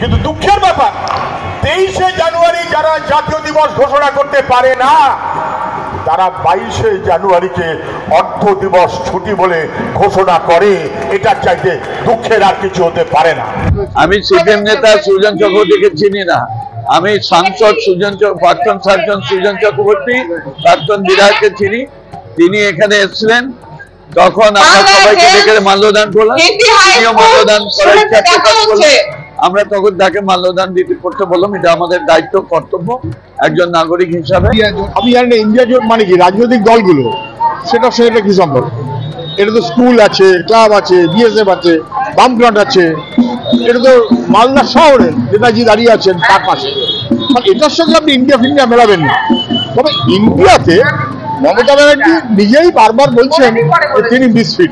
কিন্তু দুঃখের ব্যাপার 23শে জানুয়ারি যারা জাতীয় দিবস ঘোষণা করতে পারে না, তারা 22শে জানুয়ারিকে অর্থ দিবস ছুটি বলে ঘোষণা করে। এটার চাইতে দুঃখের আর কিছু হতে পারে না। আমি সিপিএম নেতা সুজন চক্রবর্তীকে চিনি না। আমি সাংসদ প্রাক্তন সাংসদ সুজন চক্রবর্তী, প্রাক্তন বিধায়ককে চিনি। তিনি এখানে এসেছিলেন, তখন আমরা সবাইকে ডেকে মাল্যদান করলাম, তিনিও মাল্যদান করার ইচ্ছা প্রকাশ করলেন। আমরা তখন তাকে মাল্যদান দিতে করতে বললাম, এটা আমাদের দায়িত্ব, কর্তব্য একজন নাগরিক হিসাবে। আমি জানি না ইন্ডিয়া জোট মানে কি, রাজনৈতিক দলগুলো সেটা কি সম্পর্ক? এটা তো স্কুল আছে, ক্লাব আছে, বিএসএফ আছে, বামফ্রন্ট আছে। এটা তো মালদা শহরে নেতাজি দাঁড়িয়ে আছেন তার পাশে। এটার সঙ্গে আপনি ইন্ডিয়া মেলাবেন না। তবে ইন্ডিয়াতে মমতা ব্যানার্জি নিজেই বারবার বলছেন তিনি মিসফিট।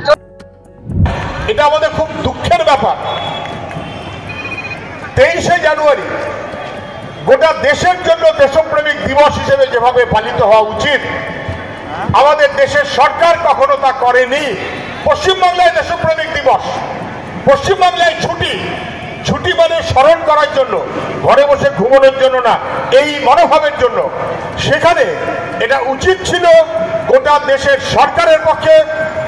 এটা আমাদের খুব দুঃখের ব্যাপার। 23শে জানুয়ারি গোটা দেশের জন্য দেশপ্রেমিক দিবস হিসেবে যেভাবে পালিত হওয়া উচিত, আমাদের দেশের সরকার কখনো তা করেনি। পশ্চিমবাংলায় দেশপ্রেমিক দিবস, পশ্চিমবাংলায় ছুটি মানে স্মরণ করার জন্য, ঘরে বসে ঘুমানোর জন্য না, এই মনোভাবের জন্য। সেখানে এটা উচিত ছিল গোটা দেশের সরকারের পক্ষে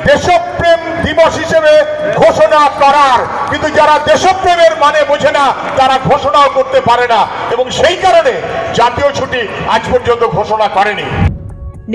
দেশপ্রেম দিবস হিসেবে ঘোষণা করার, কিন্তু যারা দেশপ্রেমের মানে বোঝে না তারা ঘোষণাও করতে পারে না, এবং সেই কারণে জাতীয় ছুটি আজ পর্যন্ত ঘোষণা করেনি।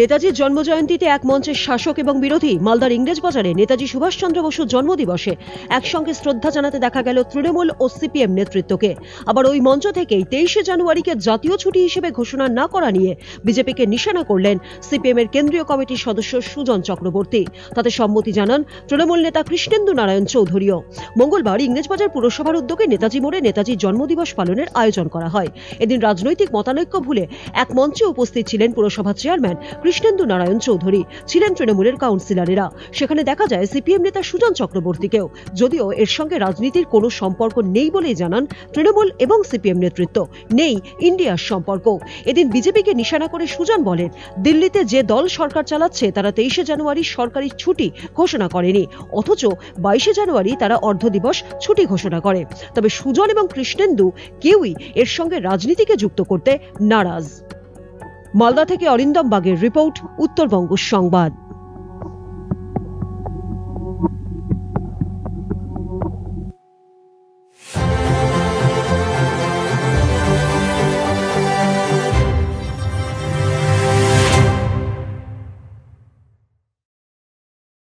নেতাজির জন্মজয়ন্তীতে এক মঞ্চের শাসক এবং বিরোধী মালদার ইংরেজ বাজারে নেতাজি সুভাষচন্দ্র বসুর জন্মদিবসে একসঙ্গে শ্রদ্ধা জানাতে দেখা গেল তৃণমূল ও সিপিএম নেতৃত্বকে। আবার ওই মঞ্চ থেকেই 23শে জানুয়ারিকে জাতীয় ছুটি হিসেবে ঘোষণা না করা নিয়ে বিজেপিকে নিশানা করলেন সিপিএম এর কেন্দ্রীয় কমিটির সদস্য সুজন চক্রবর্তী। তাতে সম্মতি জানান তৃণমূল নেতা কৃষ্ণেন্দু নারায়ণ চৌধুরীও। মঙ্গলবার ইংরেজবাজার পুরসভার উদ্যোগে নেতাজি মোড়ে নেতাজির জন্মদিবস পালনের আয়োজন করা হয়। এদিন রাজনৈতিক মতানৈক্য ভুলে এক মঞ্চে উপস্থিত ছিলেন পুরসভা চেয়ারম্যান কৃষ্ণেন্দু নারায়ণ চৌধুরী, ছিলেন তৃণমূলের কাউন্সিলরেরা। সেখানে দেখা যায় সিপিএম নেতা সুজন চক্রবর্তীকেও, যদিও এর সঙ্গে রাজনীতির কোনো সম্পর্ক নেই বলেই জানান তৃণমূল এবং সিপিএম নেতৃত্ব, নেই ইন্ডিয়ার সম্পর্ক। এদিন বিজেপিকে নিশানা করে সুজন বলেন, দিল্লিতে যে দল সরকার চালাচ্ছে তারা 23শে জানুয়ারি সরকারি ছুটি ঘোষণা করেনি, অথচ 22শে জানুয়ারি তারা অর্ধ দিবস ছুটি ঘোষণা করে। তবে সুজন এবং কৃষ্ণেন্দু কেউই এর সঙ্গে রাজনীতিকে যুক্ত করতে নারাজ। মালদা থেকে অরিন্দম বাগের রিপোর্ট, উত্তরবঙ্গ সংবাদ।